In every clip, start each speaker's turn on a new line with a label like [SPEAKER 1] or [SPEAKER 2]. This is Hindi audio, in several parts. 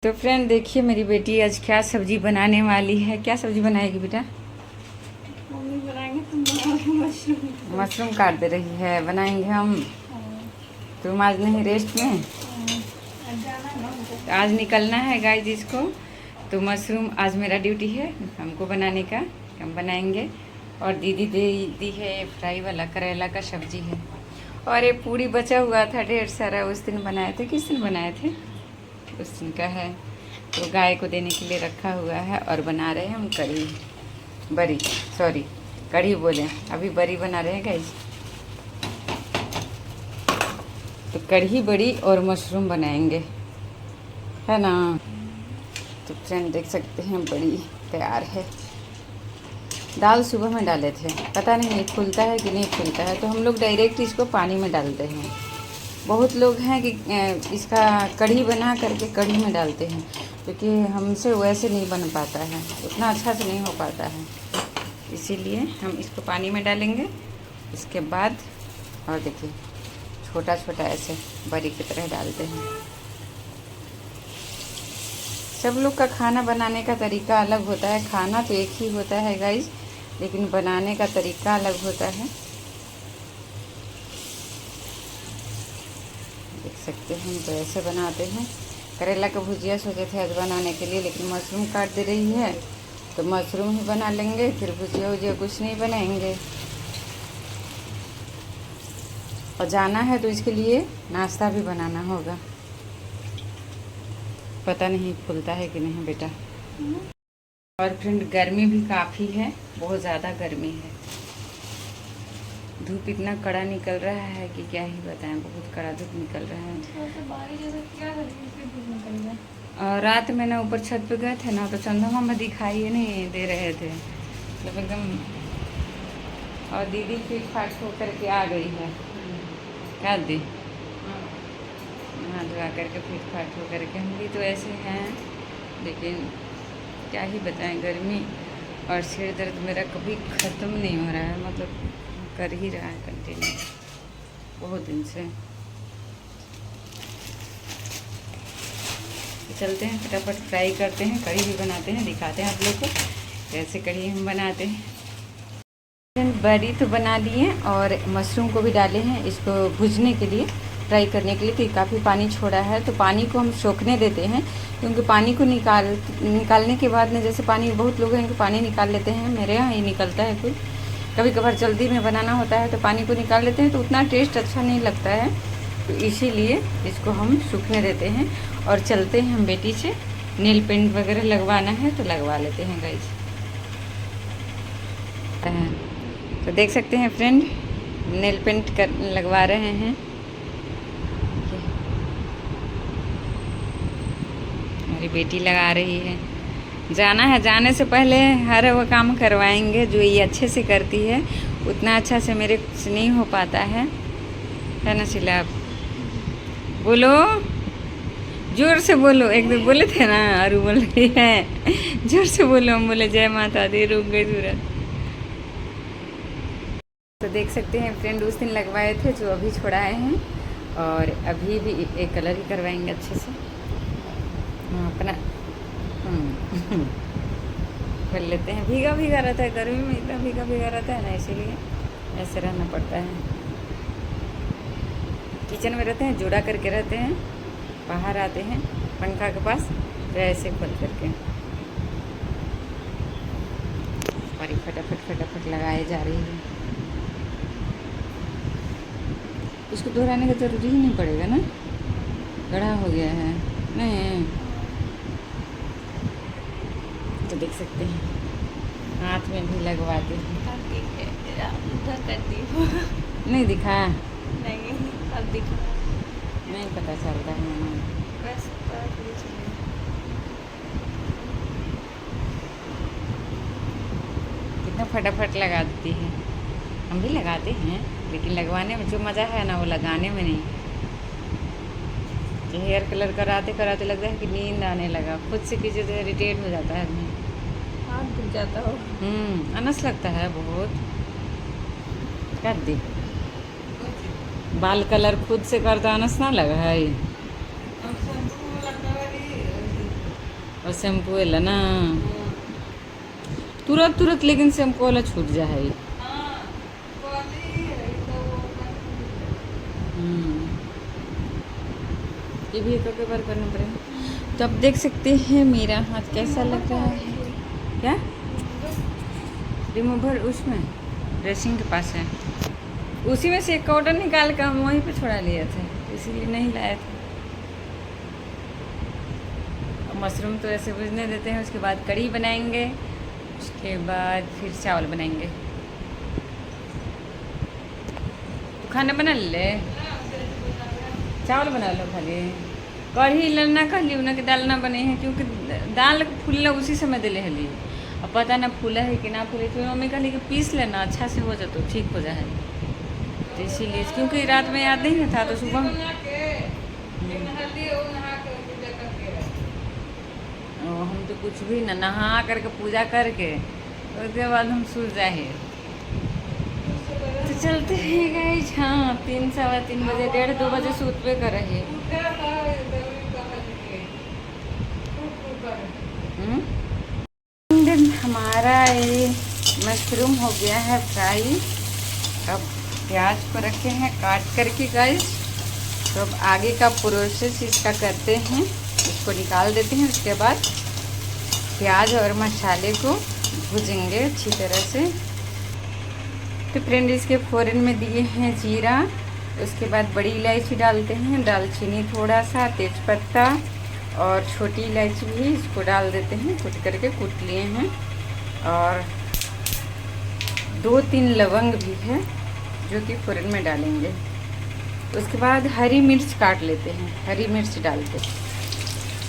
[SPEAKER 1] तो फ्रेंड देखिए मेरी बेटी आज क्या सब्जी बनाने वाली है। क्या सब्जी बनाएगी बेटा?
[SPEAKER 2] मम्मी बनाएंगे, तुम बनाओगे मशरूम।
[SPEAKER 1] मशरूम काट दे रही है, बनाएंगे हम। तुम आज नहीं रेस्ट में?
[SPEAKER 2] आज जाना है ना हमको।
[SPEAKER 1] तो आज निकलना है गाइस इसको। तो मशरूम आज मेरा ड्यूटी है हमको बनाने का, हम बनाएंगे। और दीदी दे दी है फ्राई वाला करेला का सब्जी है। और ये पूरी बचा हुआ था ढेर सारा, उस दिन बनाए थे। किस दिन बनाए थे? उस दिन का है, तो गाय को देने के लिए रखा हुआ है। और बना रहे हैं हम कढ़ी बोले, अभी बड़ी बना रहे हैं गाइस। तो कढ़ी बड़ी और मशरूम बनाएंगे, है ना। तो फ्रेंड देख सकते हैं बड़ी तैयार है। दाल सुबह में डाले थे, पता नहीं ये फूलता है कि नहीं फूलता है, तो हम लोग डायरेक्ट इसको पानी में डालते हैं। बहुत लोग हैं कि इसका कढ़ी बना करके कढ़ी में डालते हैं, क्योंकि हमसे वैसे नहीं बन पाता है, उतना अच्छा से नहीं हो पाता है। इसीलिए हम इसको पानी में डालेंगे। इसके बाद और देखिए छोटा छोटा ऐसे बड़ी की तरह डालते हैं। सब लोग का खाना बनाने का तरीका अलग होता है। खाना तो एक ही होता है गाइस, लेकिन बनाने का तरीका अलग होता है। देख सकते हैं हम तो ऐसे बनाते हैं। करेला का भुजिया सोचे थे आज बनाने के लिए, लेकिन मशरूम काट दे रही है तो मशरूम ही बना लेंगे, फिर भुजिया वुजिया कुछ नहीं बनाएंगे। और जाना है तो इसके लिए नाश्ता भी बनाना होगा। पता नहीं फूलता है कि नहीं बेटा। और फ्रेंड गर्मी भी काफ़ी है, बहुत ज़्यादा गर्मी है। धूप इतना कड़ा निकल रहा है कि क्या ही बताएं, बहुत कड़ा धूप निकल रहा है। और रात में ना ऊपर छत पे गए थे ना, तो चंद्रमा में दिखाई नहीं दे रहे थे, मतलब एकदम। और दीदी फिट फाट होकर के आ गई है। क्या दी? नहा धुआ करके फिट फाट होकर के। हम भी तो ऐसे हैं, लेकिन क्या ही बताएं, गर्मी और सिर दर्द मेरा कभी ख़त्म नहीं हो रहा है, मतलब कर ही रहा है कंटिन्यू बहुत दिन से। चलते हैं फटाफट फ्राई करते हैं, कढ़ी भी बनाते हैं, दिखाते हैं आप लोग को कैसे कढ़ी हम बनाते हैं। बड़ी तो बना लिए और मशरूम को भी डाले हैं इसको भुजने के लिए, फ्राई करने के लिए। तो काफ़ी पानी छोड़ा है, तो पानी को हम सोखने देते हैं, क्योंकि पानी को निकालने के बाद में, जैसे पानी बहुत लोग हैं कि पानी निकाल लेते हैं, मेरे यहाँ ही निकलता है कुछ। कभी कभार जल्दी में बनाना होता है तो पानी को निकाल लेते हैं, तो उतना टेस्ट अच्छा नहीं लगता है, तो इसीलिए इसको हम सूखने देते हैं। और चलते हैं हम बेटी से, नेल पेंट वगैरह लगवाना है तो लगवा लेते हैं गाइस। तो देख सकते हैं फ्रेंड, नेल पेंट लगवा रहे हैं। मेरी बेटी लगा रही है। जाना है, जाने से पहले हर वो काम करवाएंगे जो ये अच्छे से करती है। उतना अच्छा से मेरे से नहीं हो पाता है ना शिला? बोलो, जोर से बोलो। एक दो बोले थे ना, और बोल रही है जोर से बोलो। हम बोले जय माता दी, रुक गई तुरंत। तो देख सकते हैं फ्रेंड, उस दिन लगवाए थे जो अभी छुड़ाए हैं, और अभी भी एक कलर ही करवाएंगे अच्छे से। अपना कर लेते हैं। भीगा भीगा रहता है, गर्मी में इतना भीगा भीगा रहता है ना, इसीलिए ऐसे रहना पड़ता है। किचन में रहते हैं, जोड़ा करके रहते हैं, बाहर आते हैं पंखा के पास तो ऐसे खोल करके और फटाफट फटाफट लगाए जा रही है। इसको दोहराने का जरूरी ही नहीं पड़ेगा ना, गढ़ा हो गया है नहीं। तो देख सकते हैं हाथ में भी लगवाते हैं।
[SPEAKER 2] उधर करती हूँ।
[SPEAKER 1] नहीं दिखा?
[SPEAKER 2] नहीं, अब दिखा।
[SPEAKER 1] नहीं पता चलता है।
[SPEAKER 2] बस
[SPEAKER 1] कितना फटाफट लगा देती है। हम भी लगाते हैं, लेकिन लगवाने में जो मज़ा है ना, वो लगाने में नहीं। हेयर कलर कराते कराते लगता है कि नींद आने लगा, खुद से किसी से इरिटेट हो जाता है आदमी,
[SPEAKER 2] हाथ दुख जाता हो।
[SPEAKER 1] अनस लगता है बहुत। कर दी बाल कलर खुद से करता, अनस ना लगा है। और शैम्पू वाला ना तुरंत तुरंत, लेकिन शैम्पू वाला छूट जा है। ये भी एक बार करना पड़ेगा। तो आप देख सकते हैं मेरा हाथ कैसा लग रहा है। क्या रिमूवर उसमें ड्रेसिंग के पास है, उसी में से एक कॉटन निकाल कर हम वहीं पे छोड़ा लिए थे, इसीलिए नहीं लाए थे। मशरूम तो ऐसे भुजने देते हैं, उसके बाद कढ़ी बनाएंगे, उसके बाद फिर चावल बनाएंगे। तो खाना बना ले, चावल बना लो खाली। कढ़ी लड़ना कर ली ना कि दाल ना बने हैं, क्योंकि दाल फूलना उसी समय दिले हली। अब पता ना फूला है कि ना फूले, तो मम्मी कहली कि पीस लेना अच्छा से हो जाए तो ठीक हो जाए। तो इसीलिए, क्योंकि रात में याद नहीं था तो सुबह हम तो कुछ भी ना नहा करके पूजा करके उसके बाद हम सो जाए। तो चलते हैं गाइस। हाँ 3 सवा 3 बजे 1:30 2 बजे सूतबे कर रहे। हमारा ये मशरूम हो गया है फ्राई। अब प्याज को रखे हैं काट करके गाइस। तो अब आगे का प्रोसेस इसका करते हैं, इसको निकाल देते हैं। उसके बाद प्याज और मसाले को भूजेंगे अच्छी तरह से। तो फ्रेंड इसके फ़ौरन में दिए हैं जीरा, उसके बाद बड़ी इलायची डालते हैं, दालचीनी थोड़ा सा, तेज़पत्ता और छोटी इलायची भी इसको डाल देते हैं, कूट करके कूट लिए हैं। और 2-3 लवंग भी है जो कि फ़ौरन में डालेंगे। उसके बाद हरी मिर्च काट लेते हैं, हरी मिर्च डालते हैं।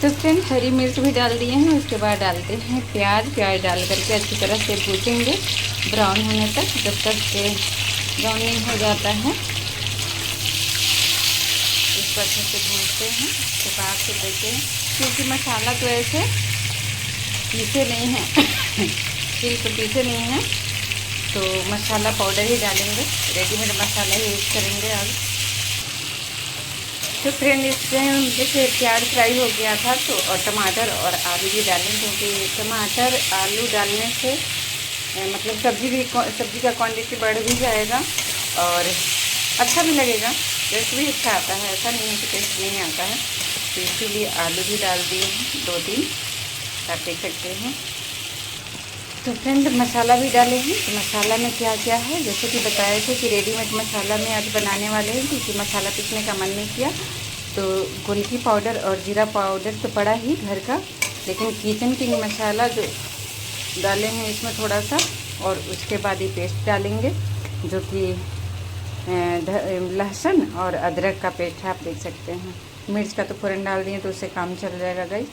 [SPEAKER 1] तो फ्रेंड हरी मिर्च भी डाल दिए हैं। उसके बाद डालते हैं प्याज डाल करके अच्छी तरह से भूजेंगे ब्राउन होने तक, जब तक के ब्राउन नहीं हो जाता है। इसको अच्छे से भूनते हैं। उसके बाद से देखते हैं, क्योंकि मसाला तो ऐसे पीसे नहीं है तिल तो पीसे नहीं है, तो मसाला पाउडर ही डालेंगे, रेडीमेड मसाला ही यूज़ करेंगे अब। तो फ्रेंड इसमें जैसे प्याज फ्राई हो गया था तो और टमाटर और आलू भी डालें, क्योंकि टमाटर आलू डालने से मतलब सब्ज़ी का क्वांटिटी बढ़ भी जाएगा और अच्छा भी लगेगा, टेस्ट भी अच्छा आता है। ऐसा नहीं है कि टेस्ट नहीं आता है। तो इसीलिए आलू भी डाल दिए हैं 2-3, आप देख सकते हैं। तो फ्रेंड मसाला भी डाले हैं। तो मसाला में क्या क्या है, जैसे कि बताए थे कि रेडीमेड मसाला में आज बनाने वाले हैं, क्योंकि मसाला पीसने का मन नहीं किया। तो गोलकी पाउडर और जीरा पाउडर तो पड़ा ही घर का, लेकिन किचन किंग मसाला जो डाले हैं इसमें थोड़ा सा, और उसके बाद ये पेस्ट डालेंगे जो कि लहसुन और अदरक का पेस्ट है, आप देख सकते हैं। मिर्च का तो फ़ौरन डाल दिए तो उससे काम चल जाएगा गाइस।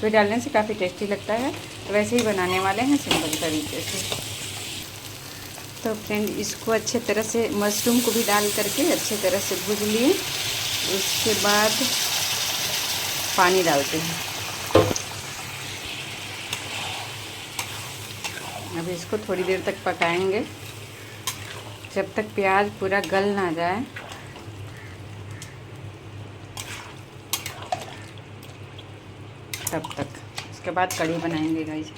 [SPEAKER 1] तो डालने से काफ़ी टेस्टी लगता है। तो वैसे ही बनाने वाले हैं सिंपल तरीके से। तो फ्रेंड इसको अच्छे तरह से मशरूम को भी डाल करके अच्छे तरह से भून लिए। उसके बाद पानी डालते हैं। अब इसको थोड़ी देर तक पकाएंगे, जब तक प्याज पूरा गल ना जाए। तब तक उसके बाद कढ़ी बनाएंगे गाइस,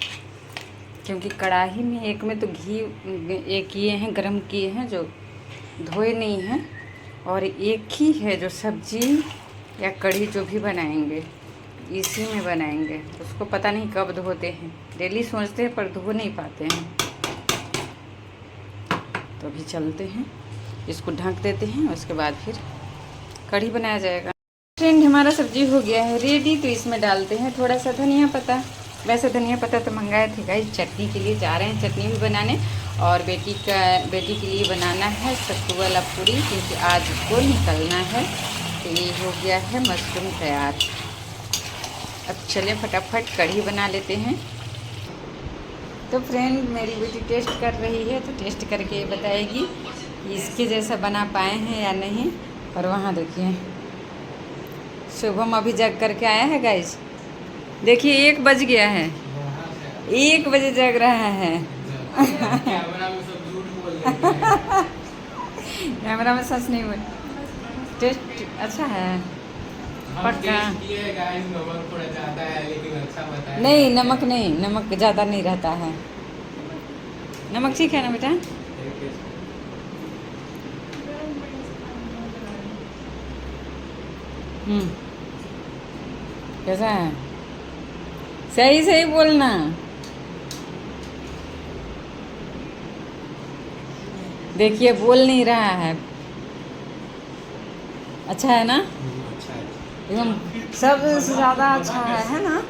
[SPEAKER 1] क्योंकि कढ़ाई में एक में तो घी एक किए हैं, गरम किए हैं जो धोए नहीं हैं, और एक ही है जो सब्जी या कढ़ी जो भी बनाएंगे इसी में बनाएंगे। उसको पता नहीं कब धोते हैं, डेली सोचते हैं पर धो नहीं पाते हैं। तो अभी चलते हैं, इसको ढक देते हैं, उसके बाद फिर कढ़ी बनाया जाएगा। फ्रेंड हमारा सब्जी हो गया है रेडी। तो इसमें डालते हैं थोड़ा सा धनिया पत्ता। वैसे धनिया पत्ता तो मंगाए थे गाइस, चटनी के लिए जा रहे हैं, चटनी भी बनाने। और बेटी के लिए बनाना है सत्तू वाला पूरी, क्योंकि आज को निकलना है। तो ये हो गया है मशरूम तैयार। अब चलें फटाफट कढ़ी बना लेते हैं। तो फ्रेंड मेरी बेटी टेस्ट कर रही है, तो टेस्ट करके बताएगी कि इसके जैसा बना पाए हैं या नहीं। और वहाँ देखिए शुभम अभी जग करके आया है गाइस, देखिए 1 बज गया है, 1 बजे जग रहा है। कैमरा में सच नहीं बोल। टेस्ट अच्छा है पक्का। नहीं नमक नहीं, नमक ज़्यादा नहीं रहता है। नमक ठीक है ना बेटा? कैसा है? सही सही बोलना। देखिए बोल नहीं रहा है। अच्छा है ना?
[SPEAKER 3] अच्छा है।
[SPEAKER 1] एकदम सबसे ज़्यादा अच्छा है ना?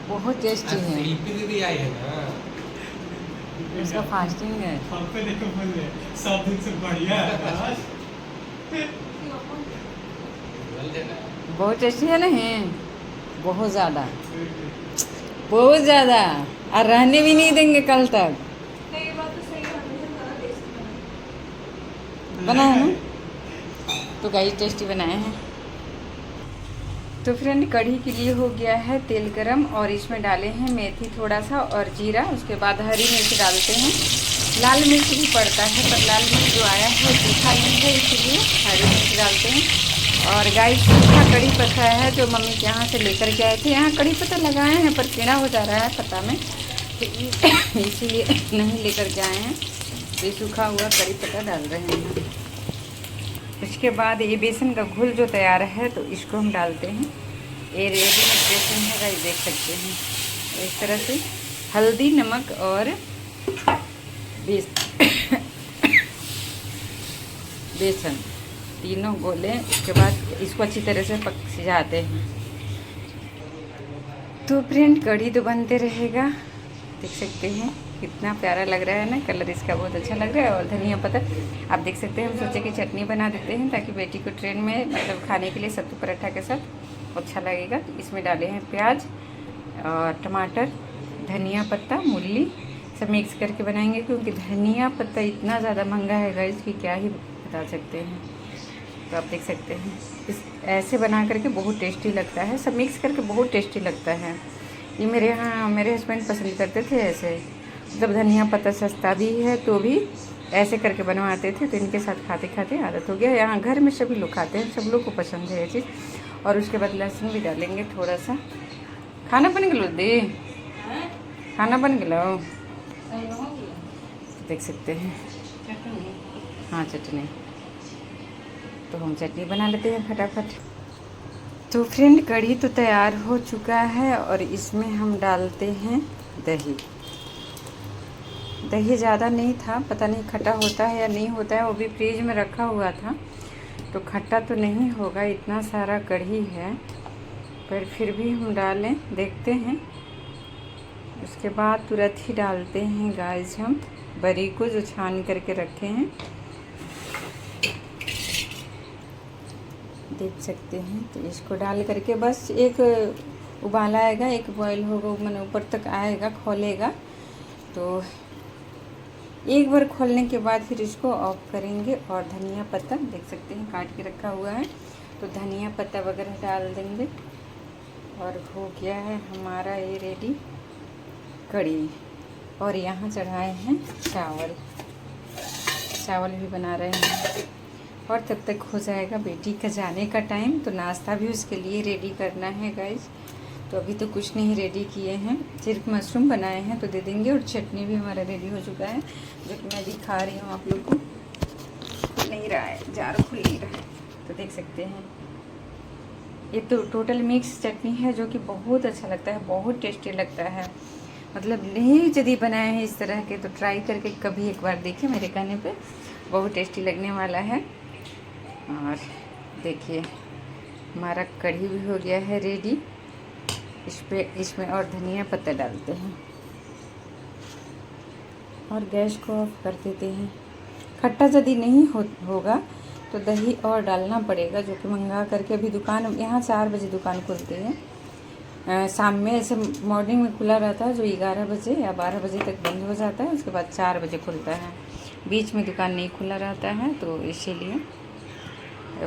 [SPEAKER 1] बहुत टेस्टी है।
[SPEAKER 3] सेल्फी दीदी आई है ना।
[SPEAKER 1] उसका फास्टिंग है।
[SPEAKER 3] हमको देखो बोल रहे सब दिन से बढ़िया है।
[SPEAKER 1] बहुत टेस्टी है नहीं? बहुत ज़्यादा, बहुत ज़्यादा। और रहने भी नहीं देंगे कल तक।
[SPEAKER 2] नहीं, बात तो सही है, हमेशा ज़्यादा टेस्टी
[SPEAKER 1] बना है ना? तो गाइस टेस्टी बनाए हैं। तो फ्रेंड कढ़ी के लिए हो गया है तेल गरम और इसमें डाले हैं मेथी थोड़ा सा और जीरा। उसके बाद हरी मिर्च डालते हैं। लाल मिर्च भी पड़ता है पर लाल मिर्च जो आया है तीखा नहीं है, इसीलिए हरी मिर्च डालते हैं। और गाइस सूखा कढ़ी पत्ता है जो मम्मी के यहाँ से लेकर के आए थे। यहाँ कढ़ी पत्ता लगाए हैं पर कीड़ा हो जा रहा है पत्ता में, तो इसीलिए नहीं लेकर के आए हैं। ये सूखा हुआ कढ़ी पत्ता डाल रहे हैं। उसके बाद ये बेसन का घोल जो तैयार है तो इसको हम डालते हैं। ये रेडीमेड बेसन है गाइस, देख सकते हैं। इस तरह से हल्दी नमक और बेसन तीनों गोले। उसके बाद इसको अच्छी तरह से सिझाते हैं। तो फ्रेंड कढ़ी तो बनते रहेगा। देख सकते हैं कितना प्यारा लग रहा है ना, कलर इसका बहुत अच्छा लग रहा है। और धनिया पत्ता आप देख सकते हैं। हम सोचे कि चटनी बना देते हैं ताकि बेटी को ट्रेन में मतलब खाने के लिए सत्तू पराठा के साथ अच्छा लगेगा। तो इसमें डाले हैं प्याज और टमाटर, धनिया पत्ता, मूली सब मिक्स करके बनाएंगे क्योंकि धनिया पत्ता इतना ज़्यादा महंगा है गाइस कि क्या ही बता सकते हैं। तो आप देख सकते हैं इस ऐसे बना करके बहुत टेस्टी लगता है। सब मिक्स करके बहुत टेस्टी लगता है। ये मेरे यहाँ मेरे हस्बैंड पसंद करते थे ऐसे, मतलब धनिया पत्ता सस्ता भी है तो भी ऐसे करके बनवाते थे। तो इनके साथ खाते खाते आदत हो गया। यहाँ घर में सभी लोग खाते हैं, सब लोग को पसंद है ये चीज़। और उसके बाद लहसुन भी डालेंगे थोड़ा सा। खाना बन गया दी, खाना बन गया। देख सकते हैं। हाँ चटनी, तो हम चटनी बना लेते हैं फटाफट। तो फ्रेंड कढ़ी तो तैयार हो चुका है और इसमें हम डालते हैं दही। दही ज़्यादा नहीं था, पता नहीं खट्टा होता है या नहीं होता है, वो भी फ्रिज में रखा हुआ था तो खट्टा तो नहीं होगा। इतना सारा कढ़ी है पर फिर भी हम डालें, देखते हैं। उसके बाद तुरंत ही डालते हैं गाइस हम बरी को जो छान करके रखे हैं। देख सकते हैं। तो इसको डाल करके बस एक उबाला आएगा, एक बॉयल होगा, मैंने ऊपर तक आएगा, खोलेगा। तो एक बार खोलने के बाद फिर इसको ऑफ करेंगे। और धनिया पत्ता देख सकते हैं काट के रखा हुआ है, तो धनिया पत्ता वगैरह डाल देंगे। और हो गया है हमारा ये रेडी कढ़ी। और यहाँ चढ़ाए हैं चावल, चावल भी बना रहे हैं। और तब तक हो जाएगा बेटी का जाने का टाइम, तो नाश्ता भी उसके लिए रेडी करना है गाइस। तो अभी तो कुछ नहीं रेडी किए हैं, सिर्फ मशरूम बनाए हैं तो दे देंगे। और चटनी भी हमारा रेडी हो चुका है जो कि मैं दिखा रही हूँ आप लोग को। नहीं रहा है, जार खुल नहीं रहा है, तो देख सकते हैं। ये तो टोटल मिक्स चटनी है जो कि बहुत अच्छा लगता है, बहुत टेस्टी लगता है। मतलब नहीं यदि बनाए हैं इस तरह के तो ट्राई करके कभी एक बार देखिए मेरे कहने पे, बहुत टेस्टी लगने वाला है। और देखिए हमारा कढ़ी भी हो गया है रेडी। इसमें और धनिया पत्ता डालते हैं और गैस को ऑफ कर देते हैं। खट्टा यदि नहीं होगा तो दही और डालना पड़ेगा, जो कि मंगा करके अभी दुकान यहाँ 4 बजे दुकान खुलती है। शाम में ऐसे मॉर्निंग में खुला रहता है जो 11 बजे या 12 बजे तक बंद हो जाता है, उसके बाद 4 बजे खुलता है। बीच में दुकान नहीं खुला रहता है, तो इसीलिए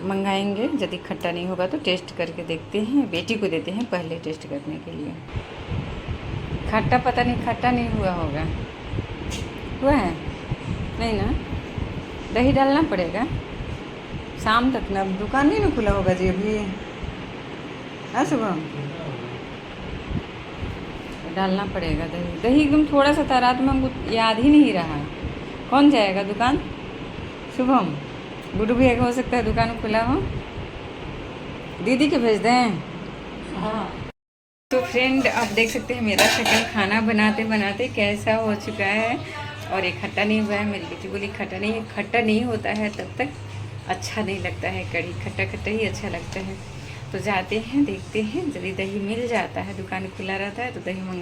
[SPEAKER 1] मंगाएंगे। यदि खट्टा नहीं होगा तो टेस्ट करके देखते हैं, बेटी को देते हैं पहले टेस्ट करने के लिए। खट्टा पता नहीं खट्टा नहीं हुआ होगा, हुआ है नहीं ना? दही डालना पड़ेगा शाम तक ना, दुकान नहीं ना खुला होगा जी अभी। हाँ सुबह तो डालना पड़ेगा दही। दही एकदम थोड़ा सा था, रात में हमको याद ही नहीं रहा। कौन जाएगा दुकान? शुभम, गुड्डू भैया का हो सकता है दुकान खुला हो, दीदी के भेज दें।
[SPEAKER 2] हाँ।
[SPEAKER 1] तो फ्रेंड आप देख सकते हैं मेरा शक्ल खाना बनाते बनाते कैसा हो चुका है। और ये खट्टा नहीं हुआ है, मेरी बेटी बोली खट्टा नहीं, खट्टा नहीं होता है तब तक अच्छा नहीं लगता है कढ़ी, खट्टा खट्टा ही अच्छा लगता है। तो जाते हैं देखते हैं, यदि दही मिल जाता है, दुकान खुला रहता है तो दही मंगा